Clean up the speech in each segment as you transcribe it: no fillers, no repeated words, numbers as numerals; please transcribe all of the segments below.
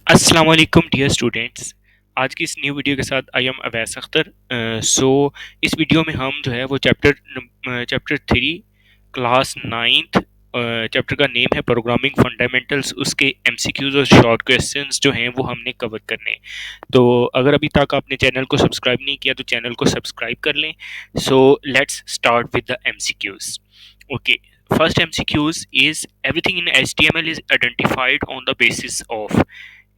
अस्सलाम वालेकुम dear students. आज की इस न्यू वीडियो के साथ आई एम अवैस अख्तर। सो इस वीडियो में हम जो है वो चैप्टर 3 क्लास नाइन्थ चैप्टर का नेम है प्रोग्रामिंग फंडामेंटल्स, उसके एमसीक्यूज और शॉर्ट क्वेश्चंस जो हैं वो हमने कवर करने हैं। तो अगर अभी तक आपने चैनल को सब्सक्राइब नहीं किया तो चैनल को सब्सक्राइब कर लें। So let's start with the MCQs. Okay, first MCQs is everything in HTML is identified on the basis of.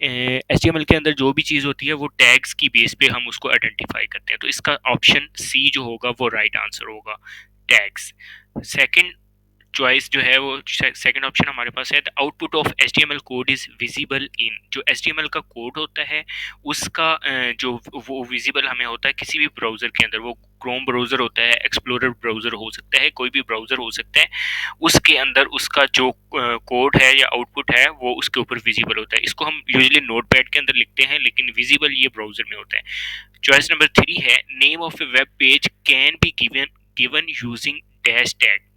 HTML के अंदर जो भी चीज़ होती है वो टैग्स की बेस पे हम उसको आइडेंटिफाई करते हैं, तो इसका ऑप्शन सी जो होगा वो राइट आंसर होगा, टैग्स। सेकंड चॉइस जो है वो सेकंड ऑप्शन हमारे पास है, the output of HTML code is visible in. जो एचटीएमएल का कोड होता है उसका जो वो विजिबल हमें होता है किसी भी ब्राउज़र के अंदर, वो क्रोम ब्राउज़र होता है, एक्सप्लोरर ब्राउज़र हो सकता है, कोई भी ब्राउज़र हो सकता है, उसके अंदर उसका जो कोड है या आउटपुट है वो उसके ऊपर विजिबल होता है। इसको हम यूजुअली नोटपैड के अंदर लिखते हैं, लेकिन विजिबल ये ब्राउज़र में होता है। चॉइस नंबर 3 है, name of A web page can be given using dash tag.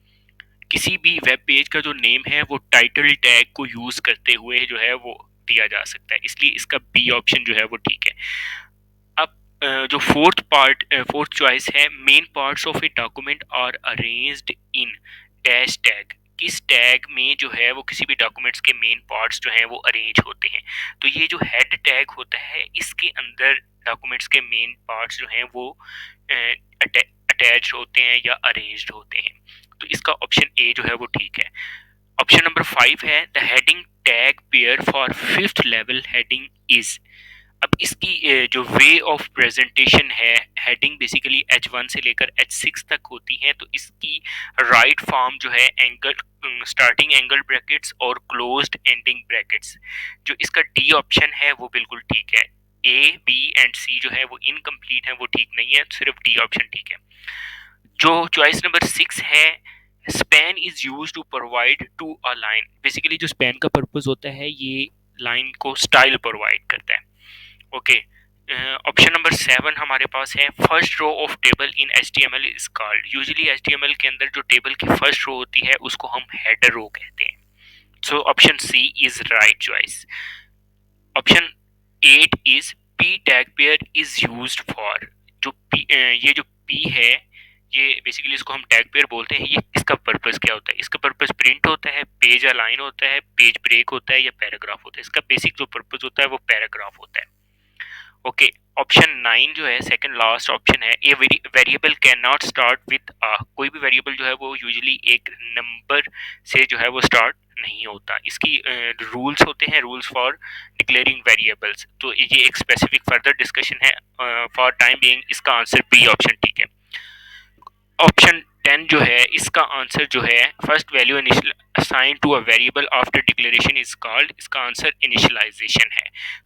किसी भी वेब पेज का जो नेम है वो टाइटल टैग को यूज करते हुए जो है वो दिया जा सकता है, इसलिए इसका बी ऑप्शन जो है वो ठीक है। अब जो फोर्थ चॉइस है, main parts of a document are arranged in dash tag. किस टैग में जो है वो किसी भी डॉक्यूमेंट्स के मेन पार्ट्स जो हैं वो अरेंज होते हैं, तो ये जो हेड टैग होता है इसके अंदर डॉक्यूमेंट्स के मेन पार्ट्स जो हैं वो अटैच होते हैं या अरेंज्ड होते हैं, तो इसका ऑप्शन ए जो है वो ठीक है। ऑप्शन नंबर 5 है, the heading tag pair for fifth level heading is. अब इसकी जो वे ऑफ प्रेजेंटेशन है, हेडिंग बेसिकली H1 से लेकर H6 तक होती है, तो इसकी राइट फॉर्म जो है एंगल स्टार्टिंग एंगल ब्रैकेट्स और क्लोज्ड एंडिंग ब्रैकेट्स। जो इसका डी ऑप्शन है वो बिल्कुल ठीक है। ए बी एंड सी जो है वो इनकम्प्लीट है, वो ठीक नहीं है, सिर्फ डी ऑप्शन ठीक है। जो चॉइस नंबर 6 है, span is use to provide to a line. Basically जो स्पैन का पर्पस होता है ये लाइन को स्टाइल प्रोवाइड करता है। ओके, ऑप्शन नंबर 7 हमारे पास है, first row of table in HTML is called. Usually HTML के अंदर जो टेबल की फर्स्ट रो होती है उसको हम हेडर रो कहते हैं, so option C is right choice. Option 8 is P tag pair is used for. जो ये जो पी है ये बेसिकली इसको हम टैग पेयर बोलते हैं। ये इसका पर्पस क्या होता है, इसका पर्पस प्रिंट होता है, पेज अलाइन होता है, पेज ब्रेक होता है या पैराग्राफ होता है। इसका बेसिक जो पर्पस होता है वो पैराग्राफ होता है। ओके, ऑप्शन 9 जो है सेकंड लास्ट ऑप्शन है, a variable can not start with a. कोई भी वेरिएबल जो है वो यूजुअली एक नंबर से जो है वो स्टार्ट नहीं होता। इसकी रूल्स होते हैं, रूल्स फॉर डिक्लेयरिंग वेरिएबल्स, तो ये एक स्पेसिफिक फर्दर डिस्कशन है। फॉर टाइम बीइंग इसका आंसर बी ऑप्शन ठीक है। ऑप्शन 10 जो है इसका आंसर जो है, first value initial assign to a variable after declaration is called. इसका आंसर इनिशियलाइजेशन है।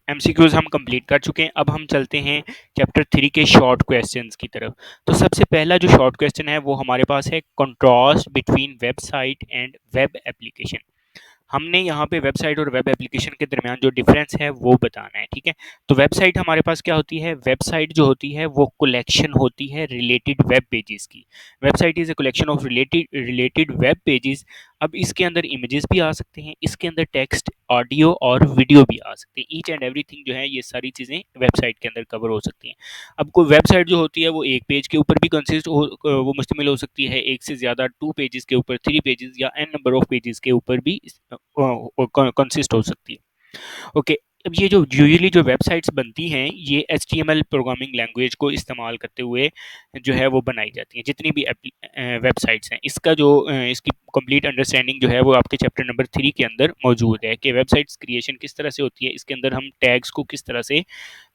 एमसीक्यूज हम कंप्लीट कर चुके हैं, अब हम चलते हैं चैप्टर 3 के शॉर्ट क्वेश्चंस की तरफ। तो सबसे पहला जो शॉर्ट क्वेश्चन है वो हमारे पास है, contrast between website and web application. हमने यहाँ पे वेबसाइट और वेब एप्लीकेशन के दरमियान जो डिफरेंस है वो बताना है, ठीक है। तो वेबसाइट हमारे पास क्या होती है, वेबसाइट जो होती है वो कलेक्शन होती है रिलेटेड वेब पेजेस की। Website is a collection of related web pages. अब इसके अंदर इमेजेस भी आ सकते हैं, इसके अंदर टेक्स्ट, ऑडियो और वीडियो भी आ सकते हैं। ईच एंड एवरीथिंग जो है ये सारी चीज़ें वेबसाइट के अंदर कवर हो सकती हैं। अब कोई वेबसाइट जो होती है वो एक पेज के ऊपर भी वो मुश्तमिल हो सकती है, एक से ज़्यादा 2 पेजेस के ऊपर, 3 पेजेस या एन नंबर ऑफ पेजेस के ऊपर भी कंसिस्ट हो सकती है। ओके, अब ये जो यूजुअली जो वेबसाइट्स बनती हैं ये HTML प्रोग्रामिंग लैंग्वेज को इस्तेमाल करते हुए जो है वो बनाई जाती हैं, जितनी भी वेबसाइट्स हैं। इसका जो इसकी कंप्लीट अंडरस्टैंडिंग जो है वो आपके चैप्टर नंबर 3 के अंदर मौजूद है कि वेबसाइट्स क्रिएशन किस तरह से होती है, इसके अंदर हम टैग्स को किस तरह से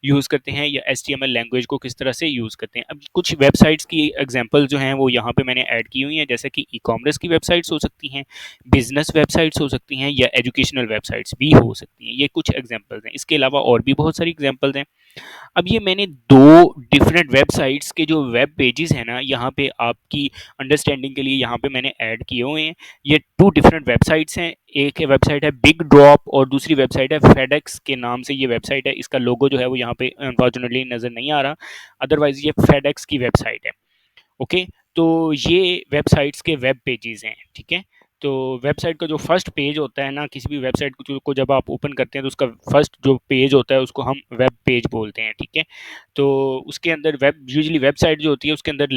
यूज़ करते हैं या HTML लैंग्वेज को किस तरह से यूज़ करते हैं। अब कुछ वेबसाइट्स की एग्जांपल जो हैं वो यहाँ पे मैंने ऐड की हुई हैं, जैसे कि ई-कॉमर्स की वेबसाइट्स हो सकती हैं, बिजनेस वेबसाइट्स हो सकती हैं या एजुकेशनल वेबसाइट्स भी हो सकती हैं। ये कुछ एग्जांपल्स हैं, इसके अलावा और भी बहुत सारी एग्जांपल्स हैं। अब ये मैंने 2 डिफरेंट वेबसाइट्स के जो वेब पेजेस हैं ना, यहाँ पे आपकी अंडरस्टैंडिंग के लिए यहाँ पे मैंने ऐड किए हुए हैं। ये 2 डिफरेंट वेबसाइट्स हैं, एक वेबसाइट है बिग ड्रॉप और दूसरी वेबसाइट है फेडेक्स के नाम से ये वेबसाइट है। इसका लोगो जो है वो यहाँ पे अनफॉर्चुनेटली नज़र नहीं आ रहा, अदरवाइज ये फेडेक्स की वेबसाइट है। ओके, तो ये वेबसाइट्स के वेब पेजेस हैं, ठीक है। तो वेबसाइट का जो फर्स्ट पेज होता है ना, किसी भी वेबसाइट को जब आप ओपन करते हैं तो उसका फर्स्ट जो पेज होता है उसको हम वेब पेज बोलते हैं, ठीक है। तो उसके अंदर वेब यूजुअली वेबसाइट जो होती है उसके अंदर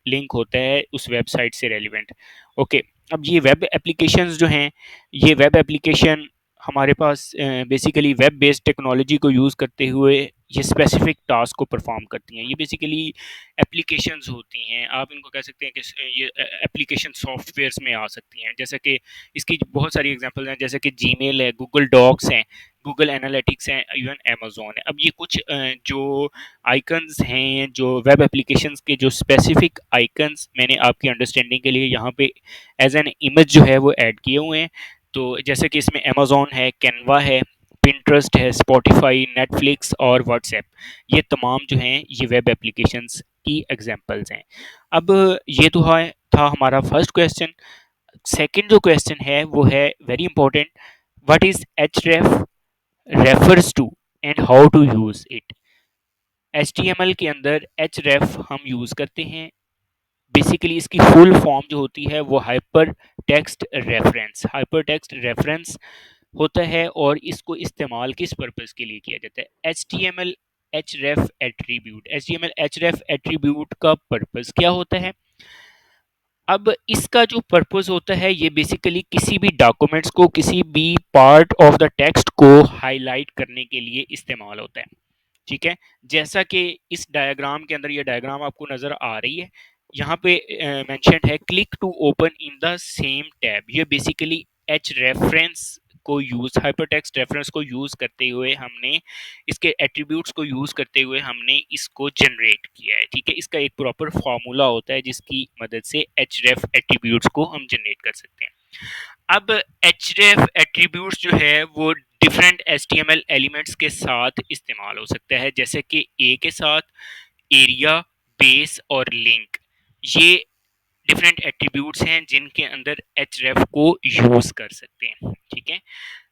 लिंक होता है उस वेबसाइट से रेलिवेंट। ओके, अब ये वेब एप्लीकेशंस जो हैं, ये वेब एप्लीकेशन हमारे पास बेसिकली वेब बेस्ड टेक्नोलॉजी को यूज़ करते हुए ये स्पेसिफिक टास्क को परफॉर्म करती हैं। ये बेसिकली एप्लीकेशंस होती हैं, आप इनको कह सकते हैं कि ये एप्लीकेशन सॉफ्टवेयर्स में आ सकती हैं। जैसे कि इसकी बहुत सारी एग्जांपल्स हैं, जैसे कि जीमेल है, गूगल डॉक्स हैं, गूगल एनालिटिक्स हैं, इवन अमेज़न है। अब ये कुछ जो आइकन्स हैं, जो वेब एप्लीकेशंस के जो स्पेसिफिक आइकन्स मैंने आपकी अंडरस्टैंडिंग के लिए यहाँ पे एज एन इमेज जो है वो ऐड किए हुए हैं। तो जैसे कि इसमें अमेज़न है, कैनवा है, पिंटरेस्ट है, स्पॉटिफाई, नेटफ्लिक्स और व्हाट्सएप, ये तमाम जो हैं ये वेब एप्लीकेशंस की एग्जांपल्स हैं। अब ये तो था हमारा फर्स्ट क्वेश्चन। सेकंड जो क्वेश्चन है वो है very important, what is href refers to and how to use it. HTML के अंदर एचरेफ हम यूज करते हैं, बेसिकली इसकी फुल फॉर्म जो होती है वो हाइपर टेक्स्ट रेफरेंस होता है, और इसको इस्तेमाल किस पर्पस के लिए किया जाता है, H T M L href attribute. H T M L href attribute का पर्पस क्या होता है? अब इसका जो पर्पस होता है ये बेसिकली किसी भी डॉक्यूमेंट्स को, किसी भी पार्ट ऑफ द टेक्स्ट को हाईलाइट करने के लिए इस्तेमाल होता है, ठीक है। जैसा कि इस डायग्राम के अंदर, ये डायग्राम आपको नजर आ रही है, यहाँ पे मेंशन्ड है click to open in the same tab. ये बेसिकली एच रेफरेंस को यूज, हाइपरटेक्स्ट रेफरेंस को यूज करते हुए हमने, इसके एट्रीब्यूट्स को यूज करते हुए हमने इसको जनरेट किया है, ठीक है। इसका एक प्रॉपर फार्मूला होता है जिसकी मदद से एच रेफ एट्रीब्यूट्स को हम जनरेट कर सकते हैं। अब एचरेफ एट्रीब्यूट्स जो है वो डिफरेंट एचटीएमएल एलिमेंट्स के साथ इस्तेमाल हो सकता है, जैसे कि ए के साथ एरिया, बेस और लिंक। ये डिफरेंट एट्रीब्यूट्स हैं जिनके अंदर एचरेफ को यूज कर सकते हैं, ठीक है।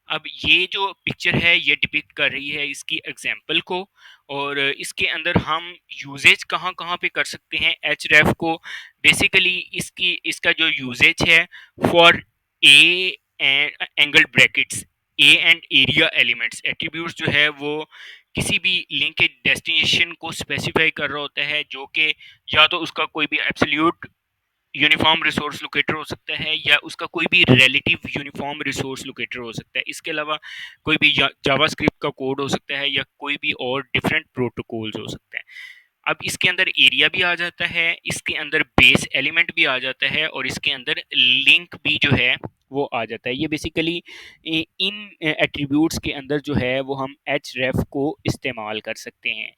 अब ये जो पिक्चर है ये डिपिक्ट कर रही है इसकी एग्जाम्पल को, और इसके अंदर हम यूजेज कहाँ कहाँ पे कर सकते हैं एच रेफ को। बेसिकली इसका जो यूजेज है for A and angle brackets, A and area elements, attributes जो है वो किसी भी लिंक के डेस्टिनेशन को स्पेसिफाई कर रहा होता है, जो कि या तो उसका कोई भी एब्सोल्यूट यूनिफॉर्म रिसोर्स लोकेटर हो सकता है या उसका कोई भी रिलेटिव यूनिफॉर्म रिसोर्स लोकेटर हो सकता है। इसके अलावा कोई भी जावास्क्रिप्ट का कोड हो सकता है या कोई भी और डिफरेंट प्रोटोकॉल्स हो सकते हैं। अब इसके अंदर एरिया भी आ जाता है, इसके अंदर बेस एलिमेंट भी आ जाता है, और इसके अंदर लिंक भी जो है वो आ जाता है। ये बेसिकली इन एट्रीब्यूट्स के अंदर जो है वो हम एच रेफ को इस्तेमाल कर सकते हैं।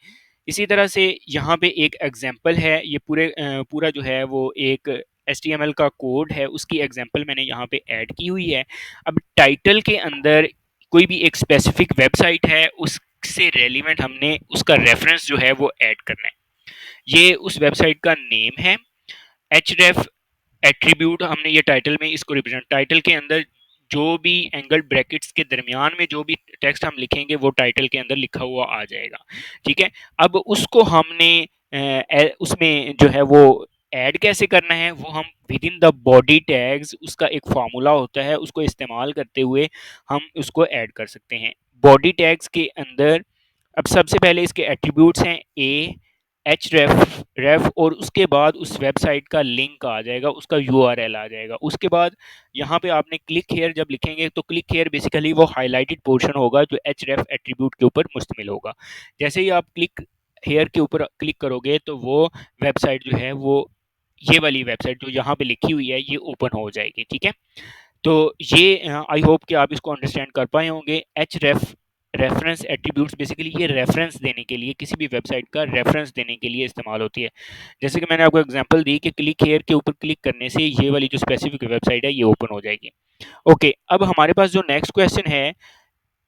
इसी तरह से यहाँ पे एक एग्जांपल है, ये पूरा जो है वो एक HTML का कोड है, उसकी एग्जांपल मैंने यहाँ पे ऐड की हुई है। अब टाइटल के अंदर कोई भी एक स्पेसिफिक वेबसाइट है, उससे रेलिवेंट हमने उसका रेफरेंस जो है वो ऐड करना है। ये उस वेबसाइट का नेम है। href एट्रीब्यूट हमने ये टाइटल में इसको रिप्रेजेंट, टाइटल के अंदर जो भी एंगल ब्रैकेट्स के दरमियान में जो भी टेक्स्ट हम लिखेंगे वो टाइटल के अंदर लिखा हुआ आ जाएगा, ठीक है। अब उसको हमने उसमें जो है वो ऐड कैसे करना है, वो हम with in the body tags, उसका एक फार्मूला होता है, उसको इस्तेमाल करते हुए हम उसको ऐड कर सकते हैं बॉडी टैग्स के अंदर। अब सबसे पहले इसके एट्रीब्यूट्स हैं ए एच रेफ, और उसके बाद उस वेबसाइट का लिंक आ जाएगा, उसका यूआरएल आ जाएगा। उसके बाद यहाँ पे आपने क्लिक हेयर जब लिखेंगे तो क्लिक हेयर बेसिकली वो हाईलाइटेड पोर्शन होगा जो एच रेफ एट्रीब्यूट के ऊपर मुश्तमिल होगा। जैसे ही आप क्लिक हेयर के ऊपर क्लिक करोगे तो वो वेबसाइट जो है वो, ये वाली वेबसाइट जो यहाँ पे लिखी हुई है ये ओपन हो जाएगी, ठीक है। तो ये आई होप कि आप इसको अंडरस्टैंड कर पाए होंगे। एच रेफरेंस एट्रीब्यूट्स बेसिकली ये रेफरेंस देने के लिए, किसी भी वेबसाइट का रेफरेंस देने के लिए इस्तेमाल होती है। जैसे कि मैंने आपको एग्जांपल दी कि क्लिक हेयर के ऊपर क्लिक करने से ये वाली जो स्पेसिफिक वेबसाइट है ये ओपन हो जाएगी। ओके, अब हमारे पास जो नेक्स्ट क्वेश्चन है,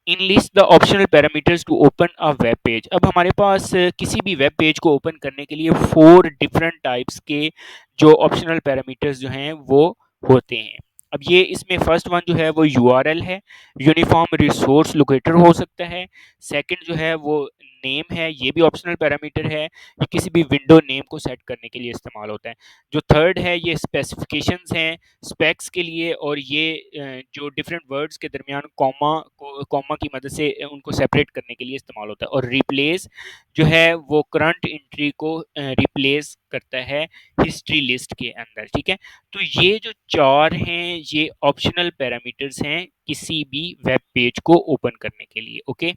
enlist the optional parameters to open a web page. अब हमारे पास किसी भी वेब पेज को ओपन करने के लिए 4 डिफरेंट टाइप्स के जो ऑप्शनल पैरामीटर्स जो हैं वो होते हैं। अब ये इसमें फर्स्ट वन जो है वो यूआरएल है, यूनिफॉर्म रिसोर्स लोकेटर हो सकता है। सेकंड जो है वो नेम है ये भी ऑप्शनल पैरामीटर है, ये किसी भी विंडो नेम को सेट करने के लिए इस्तेमाल होता है। जो थर्ड है ये स्पेसिफिकेशंस हैं स्पेक्स के लिए, और ये जो डिफरेंट वर्ड्स के दरमियान कॉमा की मदद से उनको सेपरेट करने के लिए इस्तेमाल होता है। और रिप्लेस जो है वो करंट एंट्री को रिप्लेस करता है हिस्ट्री लिस्ट के अंदर, ठीक है। तो ये जो चार हैं ये ऑप्शनल पैरामीटर्स हैं किसी भी वेब पेज को ओपन करने के लिए, ओके।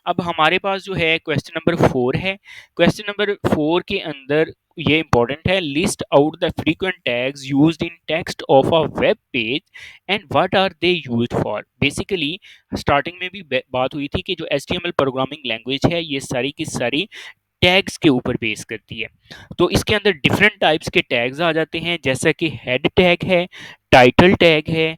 अब हमारे पास जो है क्वेश्चन नंबर 4 है। क्वेश्चन नंबर 4 के अंदर ये इंपॉर्टेंट है, list out the frequent tags used in text of a web page and what are they used for. Basically starting में भी बात हुई थी कि जो HTML प्रोग्रामिंग लैंग्वेज है ये सारी की सारी टैग्स के ऊपर बेस करती है। तो इसके अंदर डिफरेंट टाइप्स के टैग्स आ जाते हैं, जैसा कि हेड टैग है, टाइटल टैग है,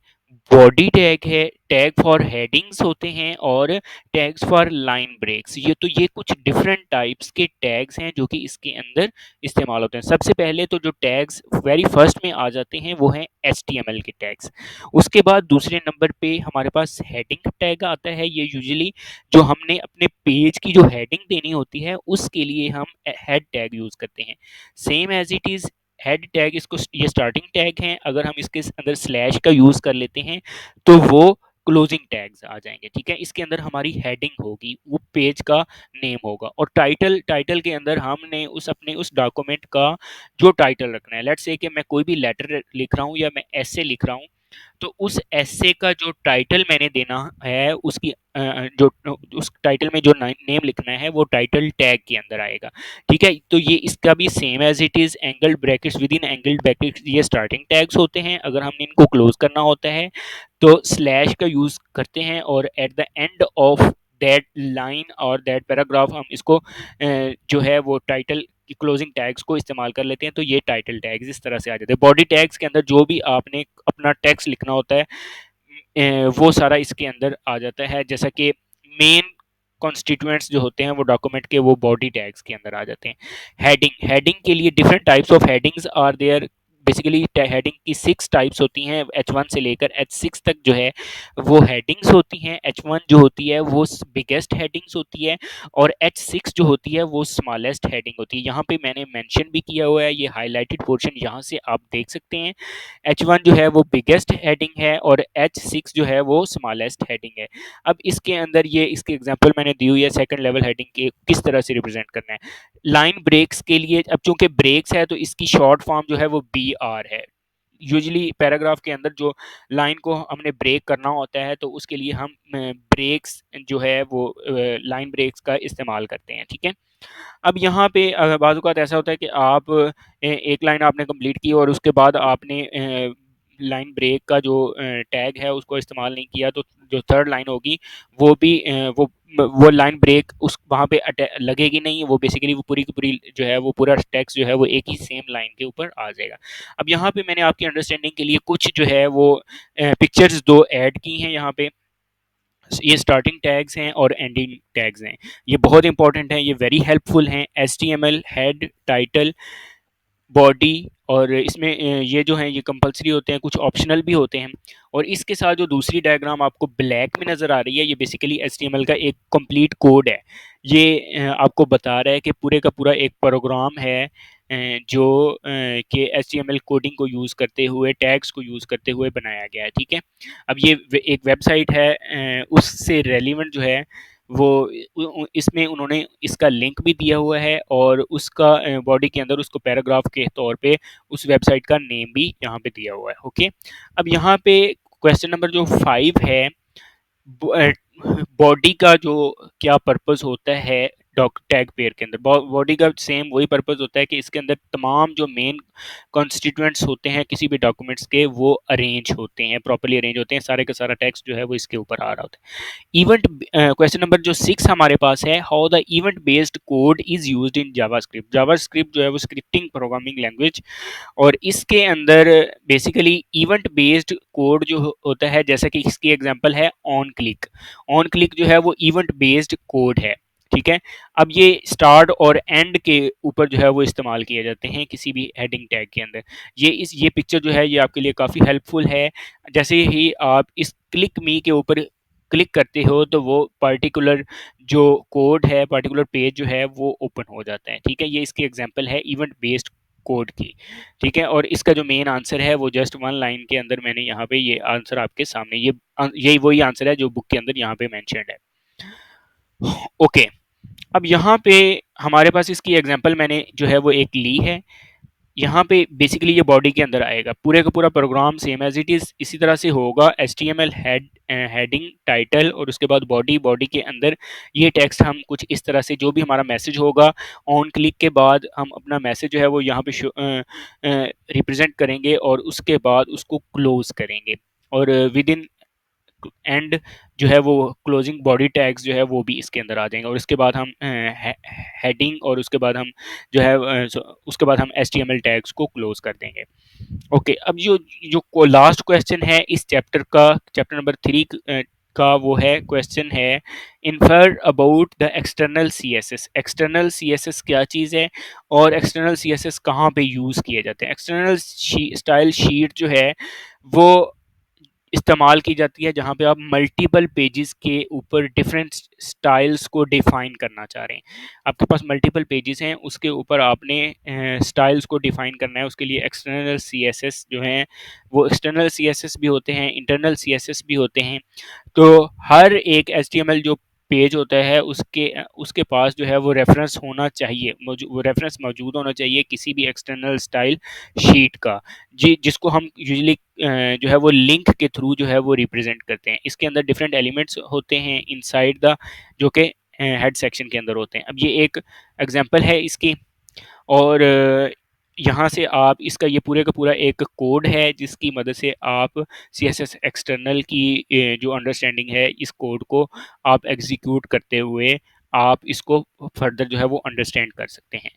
बॉडी टैग है, टैग फॉर हेडिंग्स होते हैं, और टैग्स फॉर लाइन ब्रेक्स। ये तो ये कुछ डिफरेंट टाइप्स के टैग्स हैं जो कि इसके अंदर इस्तेमाल होते हैं। सबसे पहले तो जो टैग्स वेरी फर्स्ट में आ जाते हैं वो हैं HTML के टैग्स। उसके बाद दूसरे नंबर पे हमारे पास हेडिंग टैग आता है। ये यूजुअली जो हमने अपने पेज की जो हेडिंग देनी होती है उसके लिए हम हेड टैग यूज करते हैं। Same as it is head tag, इसको ये स्टार्टिंग टैग है, अगर हम इसके अंदर स्लैश का यूज कर लेते हैं तो वो क्लोजिंग टैग्स आ जाएंगे, ठीक है। इसके अंदर हमारी हेडिंग होगी, वो पेज का नेम होगा। और टाइटल, टाइटल के अंदर हमने उस अपने उस डॉक्यूमेंट का जो टाइटल रखना है। लेट्स से कि मैं कोई भी लेटर लिख रहा हूँ या मैं ऐसे लिख रहा हूँ, तो उस ऐसे का जो टाइटल मैंने देना है उसकी जो उस टाइटल में जो नेम लिखना है वो टाइटल टैग के अंदर आएगा, ठीक है। तो ये इसका भी same as it is angled brackets, within angled brackets ये स्टार्टिंग टैग्स होते हैं। अगर हमने इनको क्लोज करना होता है तो स्लैश का यूज करते हैं, और at the end of that line और दैट पैराग्राफ हम इसको जो है वो टाइटल की क्लोजिंग टैग्स को इस्तेमाल कर लेते हैं। तो ये टाइटल टैग्स इस तरह से आ जाते हैं। बॉडी टैग्स के अंदर जो भी आपने अपना टेक्स्ट लिखना होता है वो सारा इसके अंदर आ जाता है, जैसा कि मेन कॉन्स्टिट्यूएंट्स जो होते हैं वो डॉक्यूमेंट के वो बॉडी टैग्स के अंदर आ जाते हैं। हेडिंग, हेडिंग के लिए different types of headings are there. Basically heading की 6 टाइप्स होती हैं, H1 से लेकर H6 तक जो है वो हेडिंग्स होती हैं। H1 जो होती है वो बिगेस्ट हेडिंग्स होती है, और H6 जो होती है वो स्मॉलेस्ट हेडिंग होती है। यहाँ पे मैंने मेंशन भी किया हुआ है, ये हाईलाइटेड पोर्शन यहाँ से आप देख सकते हैं। H1 जो है वो बिगेस्ट हेडिंग है, और H6 जो है वो स्मॉलेस्ट हेडिंग है। अब इसके अंदर ये इसकी एग्जांपल मैंने दी हुई है सेकंड लेवल हेडिंग के किस तरह से रिप्रेजेंट करना है। लाइन ब्रेक्स के लिए, अब चूंकि ब्रेक्स है तो इसकी शॉर्ट फॉर्म जो है वो BR है। यूजुअली पैराग्राफ के अंदर जो लाइन को हमने ब्रेक करना होता है तो उसके लिए हम ब्रेक्स जो है वो लाइन ब्रेक्स का इस्तेमाल करते हैं, ठीक है। अब यहाँ पे बाज़ औक़ात ऐसा होता है कि आप एक लाइन आपने कंप्लीट की और उसके बाद आपने लाइन ब्रेक का जो टैग है उसको इस्तेमाल नहीं किया, तो जो थर्ड लाइन होगी वो भी वो लाइन ब्रेक उस वहाँ पे लगेगी नहीं। वो बेसिकली वो पूरी की पूरी जो है वो पूरा टेक्स्ट जो है वो एक ही सेम लाइन के ऊपर आ जाएगा। अब यहाँ पे मैंने आपकी अंडरस्टैंडिंग के लिए कुछ जो है वो पिक्चर्स 2 ऐड की हैं यहाँ पे। ये स्टार्टिंग टैग्स हैं और एंडिंग टैग्स हैं। ये बहुत इंपॉर्टेंट हैं, ये वेरी हेल्पफुल हैं। HTML हेड, टाइटल, बॉडी, और इसमें ये जो हैं ये कंपल्सरी होते हैं, कुछ ऑप्शनल भी होते हैं। और इसके साथ जो दूसरी डायग्राम आपको ब्लैक में नज़र आ रही है ये बेसिकली HTML का एक कंप्लीट कोड है। ये आपको बता रहा है कि पूरे का पूरा एक प्रोग्राम है जो कि HTML कोडिंग को यूज़ करते हुए, टैग्स को यूज़ करते हुए बनाया गया है, ठीक है। अब ये एक वेबसाइट है, उससे रेलिवेंट जो है वो इसमें उन्होंने इसका लिंक भी दिया हुआ है, और उसका बॉडी के अंदर उसको पैराग्राफ के तौर पे उस वेबसाइट का नेम भी यहाँ पे दिया हुआ है, ओके। अब यहाँ पे क्वेश्चन नंबर जो 5 है, बॉडी का जो क्या पर्पस होता है डॉक टैग पेयर के अंदर। बॉडी का सेम वही पर्पस होता है कि इसके अंदर तमाम जो मेन कॉन्स्टिट्यूएंट्स होते हैं किसी भी डॉक्यूमेंट्स के वो अरेंज होते हैं, प्रॉपर्ली अरेंज होते हैं, सारे का सारा टेक्स्ट जो है वो इसके ऊपर आ रहा होता है। इवेंट क्वेश्चन नंबर जो 6 हमारे पास है, how the event based code is used in JavaScript. JavaScript जो है वो स्क्रिप्टिंग प्रोग्रामिंग लैंग्वेज, और इसके अंदर बेसिकली इवेंट बेस्ड कोड जो होता है, जैसा कि इसकी एग्जांपल है ऑन क्लिक। ऑन क्लिक जो है वो इवेंट बेस्ड कोड है, ठीक है। अब ये स्टार्ट और एंड के ऊपर जो है वो इस्तेमाल किए जाते हैं किसी भी हेडिंग टैग के अंदर। ये पिक्चर जो है ये आपके लिए काफ़ी हेल्पफुल है। जैसे ही आप इस क्लिक मी के ऊपर क्लिक करते हो तो वो पर्टिकुलर जो कोड है, पर्टिकुलर पेज जो है वो ओपन हो जाता है, ठीक है। ये इसकी एग्जांपल है इवेंट बेस्ड कोड की, ठीक है। और इसका जो मेन आंसर है वो जस्ट वन लाइन के अंदर मैंने यहाँ पे ये आंसर आपके सामने, ये यही वही आंसर है जो बुक के अंदर यहाँ पे मेंशन्ड है। ओके, अब यहाँ पे हमारे पास इसकी एग्जांपल मैंने जो है वो एक ली है। यहाँ पे बेसिकली ये बॉडी के अंदर आएगा, पूरे का पूरा program same as it is इसी तरह से होगा। एचटीएमएल हेडिंग टाइटल और उसके बाद बॉडी, बॉडी के अंदर ये टेक्स्ट हम कुछ इस तरह से, जो भी हमारा मैसेज होगा ऑन क्लिक के बाद हम अपना मैसेज जो है वो यहाँ पे रिप्रेजेंट करेंगे और उसके बाद उसको क्लोज करेंगे और विद इन एंड जो है वो क्लोजिंग बॉडी टैग्स जो है वो भी इसके अंदर आ जाएंगे और उसके बाद हम हेडिंग और उसके बाद हम जो है उसके बाद हम एचटीएमएल टैग्स को क्लोज कर देंगे। ओके, अब जो जो लास्ट क्वेश्चन है इस चैप्टर का, चैप्टर नंबर 3 का, वो है क्वेश्चन है infer about the external CSS. External CSS क्या चीज़ है और एक्सटर्नल सीएसएस कहाँ पे यूज़ किए जाते हैं। एक्सटर्नल स्टाइल शीट जो है वो इस्तेमाल की जाती है जहाँ पे आप मल्टीपल पेजेस के ऊपर डिफरेंट स्टाइल्स को डिफाइन करना चाह रहे हैं। आपके पास मल्टीपल पेजेस हैं, उसके ऊपर आपने स्टाइल्स को डिफाइन करना है। उसके लिए एक्सटर्नल सीएसएस जो हैं वो एक्सटर्नल सीएसएस भी होते हैं, इंटरनल सीएसएस भी होते हैं। तो हर एक एचटीएमएल जो पेज होता है उसके पास जो है वो रेफरेंस होना चाहिए, वो रेफरेंस मौजूद होना चाहिए किसी भी एक्सटर्नल स्टाइल शीट का, जी, जिसको हम यूजुअली जो है वो लिंक के थ्रू जो है वो रिप्रेजेंट करते हैं। इसके अंदर डिफरेंट एलिमेंट्स होते हैं इनसाइड द, जो कि हेड सेक्शन के अंदर होते हैं। अब ये एक एग्जांपल है इसकी और यहाँ से आप इसका ये पूरे का पूरा एक कोड है जिसकी मदद से आप सीएसएस एक्सटर्नल की जो अंडरस्टैंडिंग है इस कोड को आप एग्जीक्यूट करते हुए आप इसको फर्दर जो है वो अंडरस्टैंड कर सकते हैं।